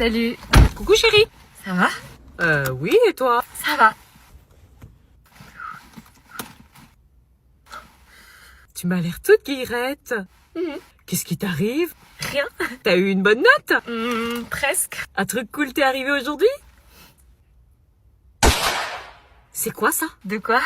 Salut. Coucou chérie. Ça va? Oui, et toi? Ça va. Tu m'as l'air toute guillerette. Qu'est-ce qui t'arrive? Rien. T'as eu une bonne note? Presque. Un truc cool t'est arrivé aujourd'hui? C'est quoi ça? De quoi?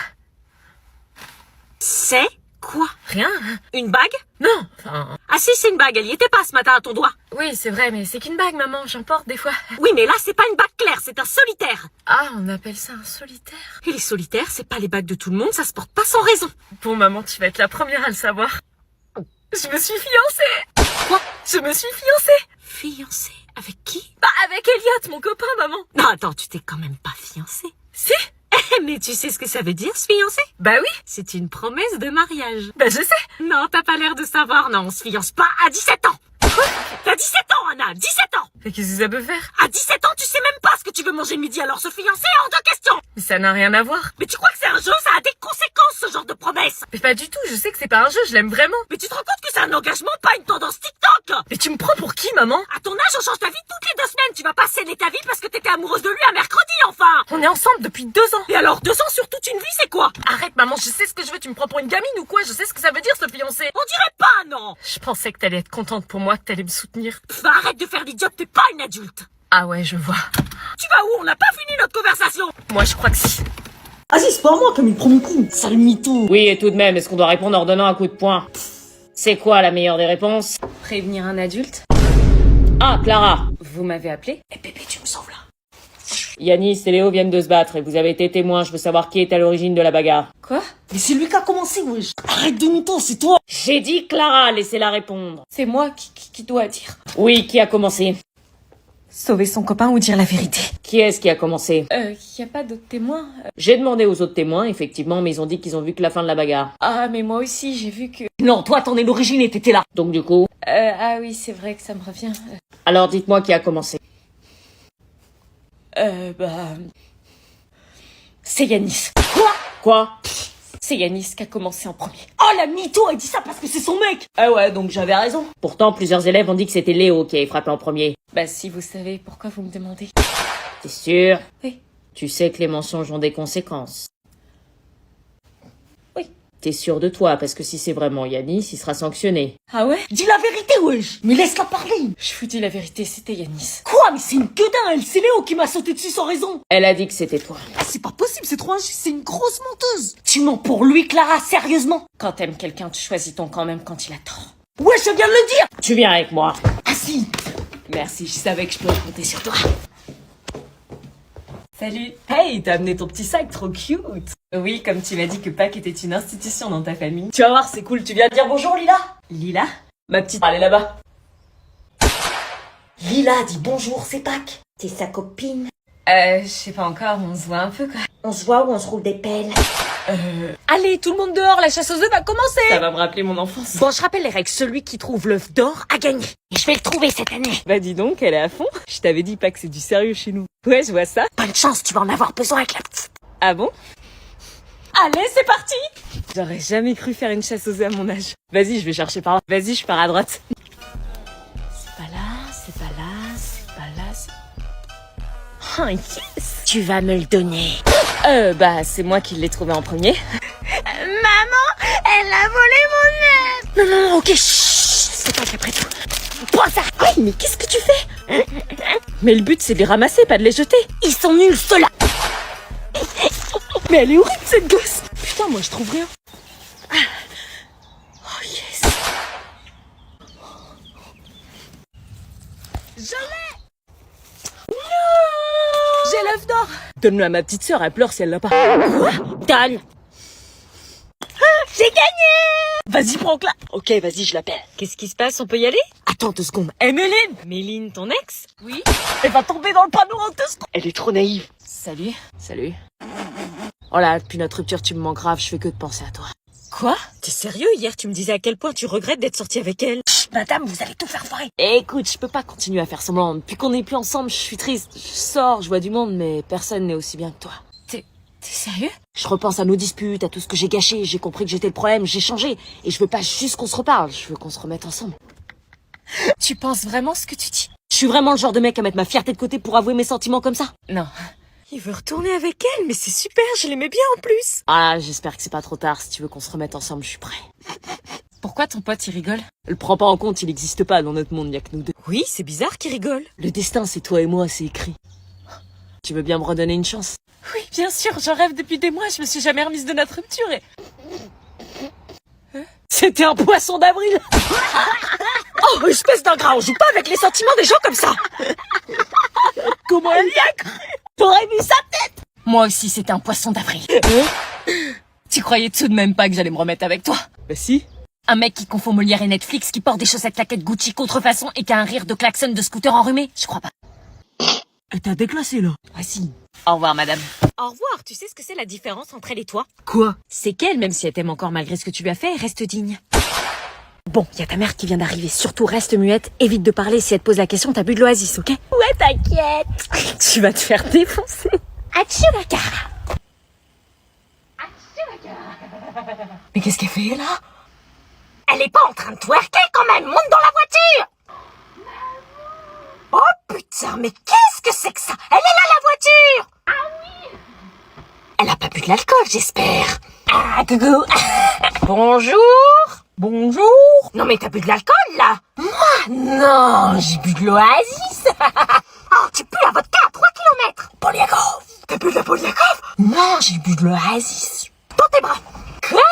C'est quoi? Rien. Une bague? Non. Enfin, Ah si, c'est une bague, elle y était pas ce matin à ton doigt. oui, c'est vrai, mais c'est qu'une bague, maman. J'en porte des fois. Oui, mais là, c'est pas une bague claire, c'est un solitaire. Ah, on appelle ça un solitaire. Et les solitaires, c'est pas les bagues de tout le monde, ça se porte pas sans raison. Bon, maman, tu vas être la première à le savoir. Je me suis fiancée. Quoi? Je me suis fiancée. Fiancée? Avec qui? Bah, avec Elliot, mon copain, maman. Non, attends, tu t'es quand même pas fiancée. Si? Mais tu sais ce que ça veut dire, se fiancer? Bah oui. C'est une promesse de mariage. Bah, je sais. Non, t'as pas l'air de savoir, non, on se fiance pas à 17 ans. Quoi? T'as 17 ans, Anna, 17 ans. Mais qu'est-ce que ça peut faire? À 17 ans, tu sais même pas ce que tu veux manger midi, alors se fiancer hors de question. Mais ça n'a rien à voir. Mais tu crois que c'est un jeu, ça a des conséquences, ce genre de promesse. Mais pas du tout, je sais que c'est pas un jeu, je l'aime vraiment. Mais tu te rends compte que c'est un engagement, pas une tendance TikTok. Mais tu me prends pour qui, maman? À ton âge, on change ta vie toutes les 2 semaines. Tu vas pas sceller ta vie parce que t'étais amoureuse de lui un mercredi, enfin. On est ensemble depuis 2 ans. Et alors, 2 ans sur toute une vie, c'est quoi? Arrête, maman, je sais ce que je veux, tu me prends pour une gamine ou quoi? Je sais ce que ça veut dire, se fiancer. On dirait pas, non. Je pensais que t'allais être contente pour moi, que t'allais me soutenir. Pff, arrête de faire l'idiote, t'es pas une adulte. Ah ouais, je vois. Tu vas où? On n'a pas fini notre conversation. Moi, je crois que si. Ah si, c'est pas moi comme il prend mon coup. Sale mytho. Oui, et tout de même, est-ce qu'on doit répondre en donnant un coup de poing? C'est quoi la meilleure des réponses? Prévenir un adulte? Ah, Clara. Vous m'avez appelé? Eh bébé, tu me sauves là. Yanis et Léo viennent de se battre et vous avez été témoins. Je veux savoir qui est à l'origine de la bagarre. Quoi? Mais c'est lui qui a commencé, wesh. Arrête de mytho, c'est toi. J'ai dit Clara, laissez-la répondre. C'est moi qui dois dire. Oui, qui a commencé? Sauver son copain ou dire la vérité? Qui est-ce qui a commencé? Y a pas d'autres témoins? J'ai demandé aux autres témoins, effectivement, mais ils ont dit qu'ils ont vu que la fin de la bagarre. Ah, mais moi aussi, j'ai vu que... Non, toi, t'en es l'origine et t'étais là. Donc du coup... ah oui, c'est vrai que ça me revient. Alors dites-moi qui a commencé. C'est Yanis. Quoi? C'est Yanis qui a commencé en premier. Oh, la mytho, elle dit ça parce que c'est son mec. Ah ouais, donc j'avais raison. Pourtant, plusieurs élèves ont dit que c'était Léo qui avait frappé en premier. Bah si vous savez, pourquoi vous me demandez? T'es sûr? Oui. Tu sais que les mensonges ont des conséquences. Oui. T'es sûr de toi, parce que si c'est vraiment Yanis, il sera sanctionné. Ah ouais? Dis la vérité, wesh. Mais laisse-la parler. Je vous dis la vérité, c'était Yanis. Quoi? Mais c'est une gueudin, elle. C'est Léo qui m'a sauté dessus sans raison. Elle a dit que c'était toi. Ah, c'est pas possible, c'est trop injuste, c'est une grosse menteuse. Tu mens pour lui, Clara, sérieusement? Quand t'aimes quelqu'un, tu choisis ton camp même quand il a tort. Ouais, je viens de le dire. Tu viens avec moi. Ah si. Merci, je savais que je pouvais compter sur toi. Salut. Hey, t'as amené ton petit sac, trop cute. Oui, comme tu m'as dit que Pâques était une institution dans ta famille. Tu vas voir, c'est cool. Tu viens de dire bonjour, Lila? Lila? Ma petite, elle est là-bas. Lila, dis bonjour, c'est Pâques. T'es sa copine. Je sais pas encore, on se voit un peu quoi. On se voit ou on se roule des pelles? Allez, tout le monde dehors, la chasse aux œufs va commencer. Ça va me rappeler mon enfance. Bon, je rappelle les règles. Celui qui trouve l'œuf d'or a gagné. Et je vais le trouver cette année. Bah dis donc, elle est à fond. Je t'avais dit pas que c'est du sérieux chez nous. Ouais, je vois ça. Bonne chance, tu vas en avoir besoin avec la petite. Ah bon? Allez, c'est parti. J'aurais jamais cru faire une chasse aux œufs à mon âge. Vas-y, je vais chercher par là. Vas-y, je pars à droite. C'est pas là, c'est pas là, c'est pas là. Oh, yes. Tu vas me le donner. Bah c'est moi qui l'ai trouvé en premier. Elle a volé mon œuf. Non, ok, chut, c'est pas qu'après tout. Prends ça. Oui, mais qu'est-ce que tu fais? Mais le but c'est de les ramasser, pas de les jeter. Ils sont nuls, ceux-là. Mais elle est horrible cette gosse. Putain, moi je trouve rien. Oh yes. J'ai l'œuf d'or. Donne-le à ma petite sœur, elle pleure si elle l'a pas. Donne. J'ai gagné. Vas-y, prends-la. Ok, vas-y, je l'appelle. Qu'est-ce qui se passe? On peut y aller? Attends 2 secondes. Eh, Méline. Méline, ton ex? Oui. Elle va tomber dans le panneau en 2 secondes. Elle est trop naïve. Salut. Salut. Oh là, depuis notre rupture, tu me manques grave, je fais que de penser à toi. Quoi? T'es sérieux? Hier, tu me disais à quel point tu regrettes d'être sortie avec elle. Chut, madame, vous allez tout faire foirer. Écoute, je peux pas continuer à faire semblant. Depuis qu'on n'est plus ensemble, je suis triste. Je sors, je vois du monde, mais personne n'est aussi bien que toi. T'es sérieux? Je repense à nos disputes, à tout ce que j'ai gâché. J'ai compris que j'étais le problème, j'ai changé. Et je veux pas juste qu'on se reparle, je veux qu'on se remette ensemble. Tu penses vraiment ce que tu dis? Je suis vraiment le genre de mec à mettre ma fierté de côté pour avouer mes sentiments comme ça. Non. Il veut retourner avec elle, mais c'est super, je l'aimais bien en plus. Ah, j'espère que c'est pas trop tard, si tu veux qu'on se remette ensemble, je suis prêt. Pourquoi ton pote, il rigole? Le prends pas en compte, il existe pas dans notre monde, y'a que nous deux. Oui, c'est bizarre qu'il rigole. Le destin, c'est toi et moi, c'est écrit. Tu veux bien me redonner une chance? Oui, bien sûr, j'en rêve depuis des mois, je me suis jamais remise de notre rupture et... C'était un poisson d'avril. Oh, espèce d'ingrat, on joue pas avec les sentiments des gens comme ça. Comment elle y a cru? T'aurais vu sa tête. Moi aussi, c'était un poisson d'avril. Tu croyais tout de même pas que j'allais me remettre avec toi? Bah si. Un mec qui confond Molière et Netflix, qui porte des chaussettes claquettes Gucci contrefaçon et qui a un rire de klaxon de scooter enrhumé? Je crois pas. Elle t'a déclassé là. Vas-y. Au revoir, madame. Au revoir, tu sais ce que c'est la différence entre elle et toi? Quoi? C'est qu'elle, même si elle t'aime encore malgré ce que tu lui as fait, reste digne. Bon, y a ta mère qui vient d'arriver, surtout reste muette, évite de parler si elle te pose la question, t'as bu de l'oasis, ok? Ouais, t'inquiète. Tu vas te faire défoncer. Achouaka. Mais qu'est-ce qu'elle fait, là? Elle est pas en train de twerker quand même, monte dans la voiture! Oh putain, mais qu'est-ce que c'est que ça? Elle est là, la voiture! Ah oui! Elle a pas bu de l'alcool, j'espère. Ah, coucou! Bonjour! Bonjour! Non mais t'as bu de l'alcool, là? Moi? Non, j'ai bu de l'oasis! Oh, tu pues la vodka à 3 kilomètres! Poliakov! T'as bu de la Poliakov? Non, j'ai bu de l'oasis. Dans tes bras! Quoi?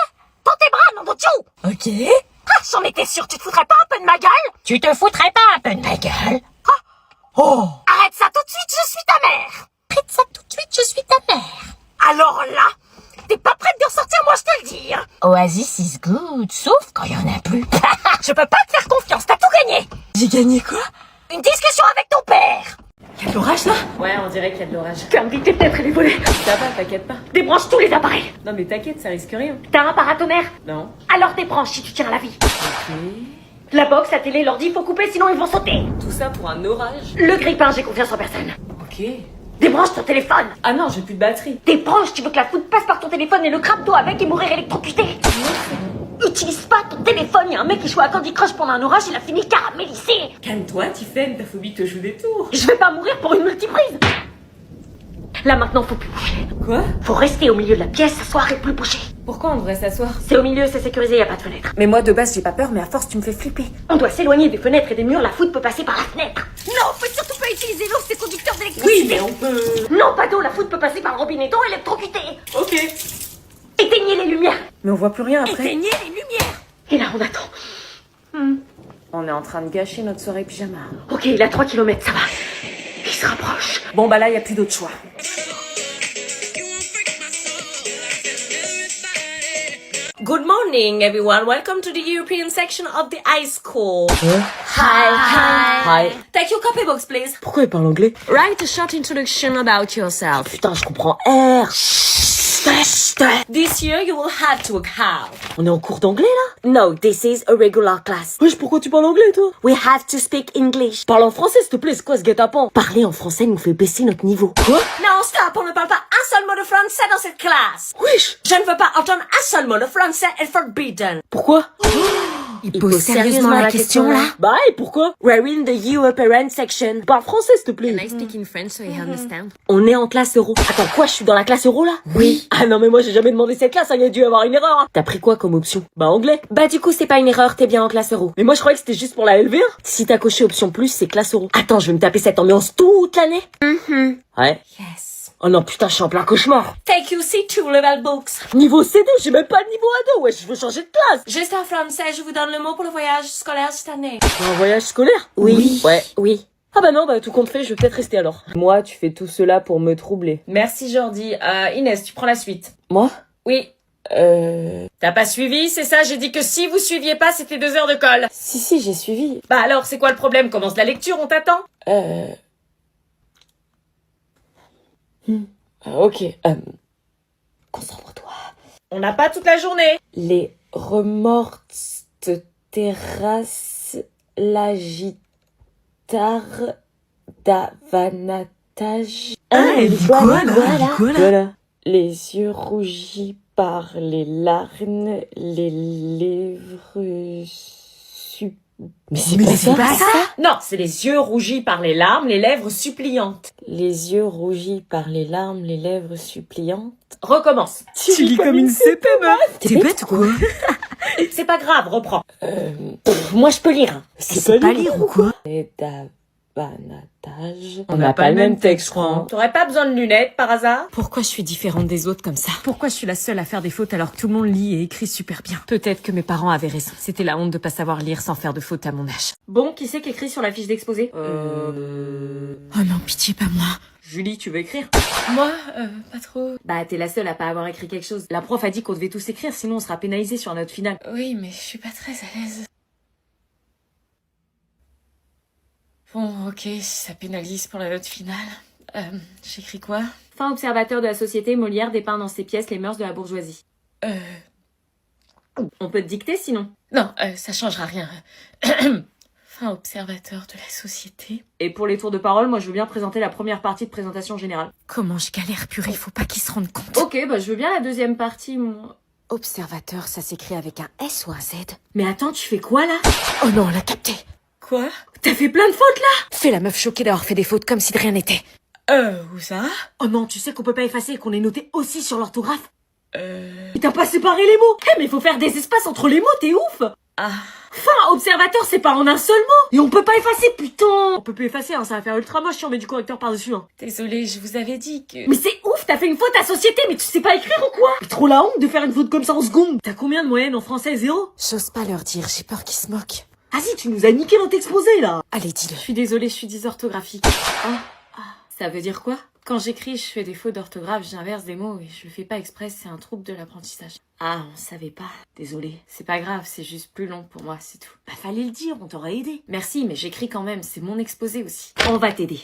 Dans tes bras, nom de Dieu! Ok. Ah, j'en étais sûre, tu te foutrais pas un peu de ma gueule? Tu te foutrais pas un peu de ma gueule? Oh! Arrête ça tout de suite, je suis ta mère! Arrête ça tout de suite, je suis ta mère! Alors là, t'es pas prête de ressortir, moi je te le dis! Hein. Oasis is good, sauf quand y en a plus. Je peux pas te faire confiance, t'as tout gagné! J'ai gagné quoi? Une discussion avec ton père! Y'a de l'orage là? Ouais, on dirait qu'il y a de l'orage. Ferme vite tes fenêtres et les volets! Ça va, t'inquiète pas. Débranche tous les appareils! Non mais t'inquiète, ça risque rien. T'as un paratonnerre? Non. Alors débranche si tu tiens à la vie! La box, la télé, l'ordi, faut couper sinon ils vont sauter! Tout ça pour un orage? Le grippin, j'ai confiance en personne! Ok. Débranche ton téléphone! Ah non, j'ai plus de batterie. Débranche, tu veux que la foudre passe par ton téléphone et le crabe-toi avec et mourir électrocuté! Utilise pas ton téléphone, y'a un mec qui joue à Candy Crush pendant un orage, il a fini caramélisé! Calme-toi, Tiffen, ta phobie te joue des tours. Je vais pas mourir pour une multiprise! Là maintenant, faut plus bouger. Quoi? Faut rester au milieu de la pièce, s'asseoir et plus bouger. Pourquoi on devrait s'asseoir? C'est au milieu, c'est sécurisé, y a pas de fenêtre. Mais moi de base j'ai pas peur, mais à force tu me fais flipper. On doit s'éloigner des fenêtres et des murs, la foudre peut passer par la fenêtre. Non, faut surtout pas utiliser l'eau, c'est conducteur d'électricité. on peut... Non, pas d'eau, la foudre peut passer par le robinet d'eau électrocuté. Ok. Éteignez les lumières. Mais on voit plus rien après. Éteignez les lumières. Et là, on attend. On est en train de gâcher notre soirée pyjama. Ok, il a 3 km, ça va. Il se rapproche. Bon bah là y a plus d'autre choix. Good morning, everyone. Welcome to the European section of the high school. Hi. Take your copybooks, please. Pourquoi il parle anglais? Write a short introduction about yourself. Putain, je comprends R. This year, you will have to work hard. On est en cours d'anglais là? No, this is a regular class. Wesh, pourquoi tu parles anglais toi? We have to speak English. Parle en français s'il te plaît, c'est quoi ce guet-apens? Parler en français nous fait baisser notre niveau. Quoi? Non, stop, on ne parle pas un seul mot de français dans cette classe. Wesh! Je ne veux pas entendre un seul mot de français est forbidden. Pourquoi? Il pose sérieusement la question là? Bah et pourquoi? We're in the European section. Parle français s'il te plaît. I speak in French so you understand? On est en classe euro. Attends quoi, je suis dans la classe euro là? Oui. Ah non mais moi j'ai jamais demandé cette classe, il y a dû avoir une erreur. Hein. T'as pris quoi comme option? Bah anglais. Bah du coup c'est pas une erreur, t'es bien en classe euro. Mais moi je croyais que c'était juste pour la LV1. Si t'as coché option plus, c'est classe euro. Attends, je vais me taper cette ambiance toute l'année. Ouais. Yes. Oh non putain, je suis en plein cauchemar. Take you C2 level books. Niveau C2, j'ai même pas de niveau A2, ouais, je veux changer de classe. Juste en français, je vous donne le mot pour le voyage scolaire cette année. Un voyage scolaire? Oui. Ouais. Oui. Ah bah non, bah tout compte fait, je vais peut-être rester alors. Moi, tu fais tout cela pour me troubler. Merci Jordi. Inès, tu prends la suite. Moi? Oui. T'as pas suivi, c'est ça? J'ai dit que si vous suiviez pas, c'était 2 heures de colle. Si, j'ai suivi. Bah alors, c'est quoi le problème? Commence la lecture, on t'attend. Ok. Concentre-toi. On n'a pas toute la journée. Les remords terrasse la guitare d'avanatage. elle dit quoi, là? Voilà. Les yeux rougis par les larmes, les lèvres Mais c'est pas ça. Non, c'est les yeux rougis par les larmes, les lèvres suppliantes. Les yeux rougis par les larmes, les lèvres suppliantes. Recommence. Tu lis comme une CP, meuf. T'es bête ou quoi? C'est pas grave, reprends. Moi, je peux lire. C'est pas lire ou quoi? Banatage. On n'a pas le même texte, je crois. Hein. T'aurais pas besoin de lunettes, par hasard? Pourquoi je suis différente des autres comme ça? Pourquoi je suis la seule à faire des fautes alors que tout le monde lit et écrit super bien? Peut-être que mes parents avaient raison. C'était la honte de pas savoir lire sans faire de fautes à mon âge. Bon, qui c'est qui écrit sur la fiche d'exposé? Oh non, pitié, pas moi. Julie, tu veux écrire? Moi, pas trop. Bah, t'es la seule à pas avoir écrit quelque chose. La prof a dit qu'on devait tous écrire, sinon on sera pénalisé sur notre finale. Oui, mais je suis pas très à l'aise. Bon, ok, si ça pénalise pour la note finale. J'écris quoi? Fin observateur de la société, Molière dépeint dans ses pièces les mœurs de la bourgeoisie. On peut te dicter sinon. Non, ça changera rien. Fin observateur de la société. Et pour les tours de parole, moi je veux bien présenter la première partie de présentation générale. Comment je galère, purée, faut pas qu'ils se rendent compte. Ok, bah je veux bien la deuxième partie, moi. Observateur, ça s'écrit avec un S ou un Z? Mais attends, tu fais quoi là? Oh non, on l'a capté. Quoi? T'as fait plein de fautes là? Fais la meuf choquée d'avoir fait des fautes comme si de rien n'était. Où ça? Oh non, tu sais qu'on peut pas effacer et qu'on est noté aussi sur l'orthographe? Et t'as pas séparé les mots? Mais il faut faire des espaces entre les mots, t'es ouf! Ah. Fin observateur, c'est pas en un seul mot! Et on peut pas effacer, putain! On peut plus effacer, hein, ça va faire ultra moche si on met du correcteur par-dessus, hein. Désolée, je vous avais dit que... Mais c'est ouf, t'as fait une faute à société, mais tu sais pas écrire ou quoi? C'est trop la honte de faire une faute comme ça en seconde! T'as combien de moyenne en français? 0? J'ose pas leur dire, j'ai peur qu'ils se moquent. Vas-y, tu nous as niqué notre exposé, là! Allez, dis-le. Je suis désolée, je suis dysorthographique. Ça veut dire quoi? Quand j'écris, je fais des fautes d'orthographe, j'inverse des mots et je le fais pas exprès, c'est un trouble de l'apprentissage. Ah, on savait pas. Désolée. C'est pas grave, c'est juste plus long pour moi, c'est tout. Bah fallait le dire, on t'aurait aidé. Merci, mais j'écris quand même, c'est mon exposé aussi. On va t'aider.